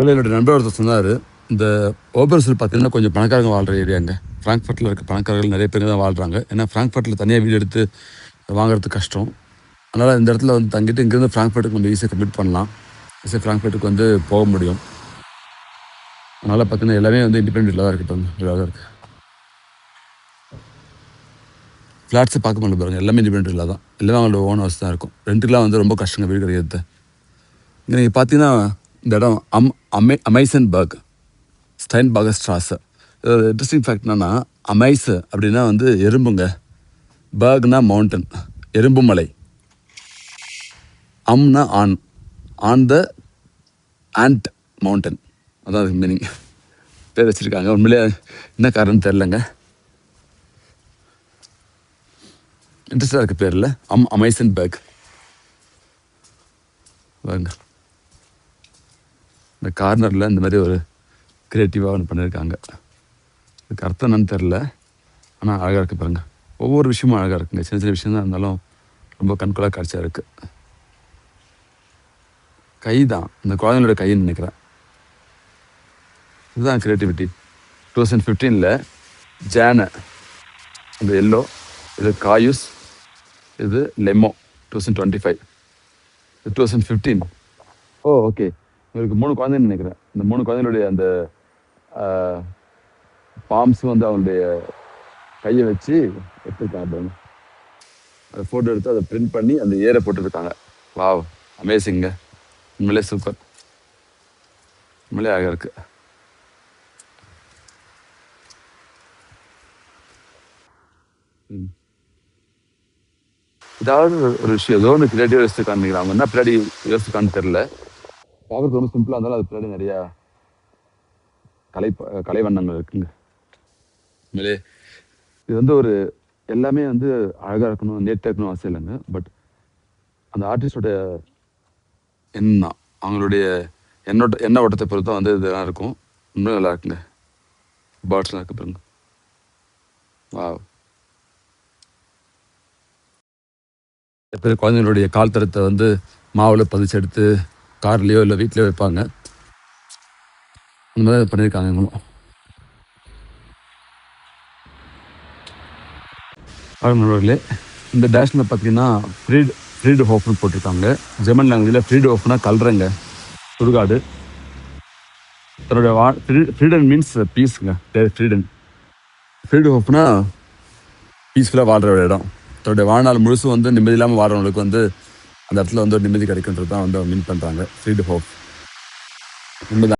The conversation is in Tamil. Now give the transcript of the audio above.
என்னோட நண்பர் ஒருத்தர் சொன்னார், இந்த ஓபர்ஸில் பார்த்தீங்கன்னா கொஞ்சம் பணக்காரங்க வாழ்கிற ஏரியாங்க. ஃப்ராங்க்ஃபர்ட்டில் இருக்க பணக்காரர்கள் நிறைய பேர் தான் வாழ்கிறாங்க. ஏன்னா ஃப்ராங்க்ஃபர்ட்டில் தனியாக வீடு எடுத்து வாங்குறது கஷ்டம். அதனால் இந்த இடத்துல வந்து தங்கிட்டு இங்கேருந்து ஃப்ராங்க்ஃபர்ட்டுக்கு கொஞ்சம் ஈஸியாக கம்ப்ளீட் பண்ணலாம். ஈஸியாக ஃப்ராங்க்ஃபர்ட்டுக்கு வந்து போக முடியும். அதனால் பார்த்தீங்கன்னா எல்லாமே வந்து இண்டிபெண்டன்ட்டில் தான் இருக்குது. இதாக இருக்குது. ஃப்ளாட்ஸை பார்க்க முடியல பாருங்கள், எல்லாமே இண்டிபெண்டன்ட்டில் தான். எல்லாமே அவங்களோட ஓன் ஹவுஸ் தான் இருக்கும். ரெண்ட்டுக்கெலாம் வந்து ரொம்ப கஷ்டங்க வீடு கிடைக்கிறது. இங்கே நீங்கள் பார்த்தீங்கன்னா இந்த இடம் அமைசன்பர்க் ஸ்டைன்பாகர் ஸ்ட்ராஸை. இன்ட்ரெஸ்டிங் ஃபேக்ட் என்னன்னா, அமைஸ் அப்படின்னா வந்து எறும்புங்க, பர்க்னா மவுண்டன், எறும்பு மலை, அம்னா ஆன் த ஆண்ட் மவுண்டன், அதான் அதுக்கு மீனிங். பேர் வச்சுருக்காங்க. உண்மையிலே என்ன காரணம் தெரிலங்க, இன்ட்ரெஸ்டாக இருக்குது பேரில். அமைசன்பர்க் பாருங்க. இந்த கார்னரில் இந்த மாதிரி ஒரு க்ரியேட்டிவாக ஒன்று பண்ணியிருக்காங்க. அதுக்கு அர்த்தம் என்னன்னு தெரில, ஆனால் அழகாக இருக்குது பாருங்கள். ஒவ்வொரு விஷயமும் அழகாக இருக்குங்க. சின்ன சின்ன விஷயம் தான் இருந்தாலும் ரொம்ப கண்கொள்ளா காட்சியாக இருக்குது. கை தான், இந்த குழந்தைங்களோட கைன்னு நினைக்கிறேன். இதுதான் க்ரியேட்டிவிட்டி. 2015 ஜானை அந்த எல்லோ, இது காயுஸ், இது லெமோ. 2025, 2015. ஓகே. இவருக்கு 3 குழந்தைன்னு நினைக்கிறேன். இந்த 3 குழந்தைகளுடைய அந்த பாம்ஸும் வந்து அவங்களுடைய கையை வச்சு எடுத்துருக்காங்க. அதை ஃபோட்டோ எடுத்து அதை பிரிண்ட் பண்ணி அந்த ஏரை போட்டுருக்காங்க. வாவ், அமேசிங்க. உண்மையிலே சூப்பர். உண்மையிலே அழகாக இருக்கு. ஏதாவது ஒரு விஷயம் ஏதோ ஒன்று பின்னாடி யோசிச்சுக்கான்னு நினைக்கிறேன். அவங்க என்ன பின்னாடி யோசிச்சுக்கான்னு தெரில. பார்க்கறது ரொம்ப சிம்பிளாக இருந்தாலும் அது பின்னாடி நிறையா கலைவண்ணங்கள் இருக்குங்க. உண்மையிலே இது வந்து ஒரு எல்லாமே வந்து அழகாக இருக்கணும், நேர்த்தியாக இருக்கணும் அவசியம் இல்லைங்க. பட் அந்த ஆர்டிஸ்டோட எண்ணம், அவங்களுடைய எண்ண ஓட்டத்தை பொறுத்து தான் வந்து இதெல்லாம் இருக்கும். இன்னும் நல்லா இருக்குங்க. பேர்ட்ஸ்லாம் இருக்கு பாருங்க. வாவ். பேர் குழந்தைங்களுடைய கால் தரத்தை வந்து மாவில் பதிச்சு எடுத்து கார்லேயோ இல்லை வீட்லேயோ வைப்பாங்க. அந்த மாதிரி பண்ணியிருக்காங்க இவங்களும். நண்பர்களே, இந்த டேஷனில் பார்த்தீங்கன்னா ஃப்ரீடு ஹோஃப்னு போட்டிருக்காங்க. ஜெர்மன் லாங்குவேஜில் ஃப்ரீடு ஹோஃப்னா கல்றங்க, சுடுகாடு. தன்னுடைய ஃப்ரீடன் மீன்ஸ் பீஸுங்க. ஃப்ரீடு ஹோஃப்னா பீஸ்ஃபுல்லாக வாழ்கிற ஒரு இடம். தன்னுடைய வாழ்நாள் முழுசும் வந்து நிம்மதி இல்லாமல் வாழ்றவங்களுக்கு வந்து அந்த இடத்துல வந்து ஒரு நிம்மதி கிடைக்கின்றது தான் வந்து மீன் பண்ணுறாங்க ஃப்ரீடு ஹோப். உண்மைதான்.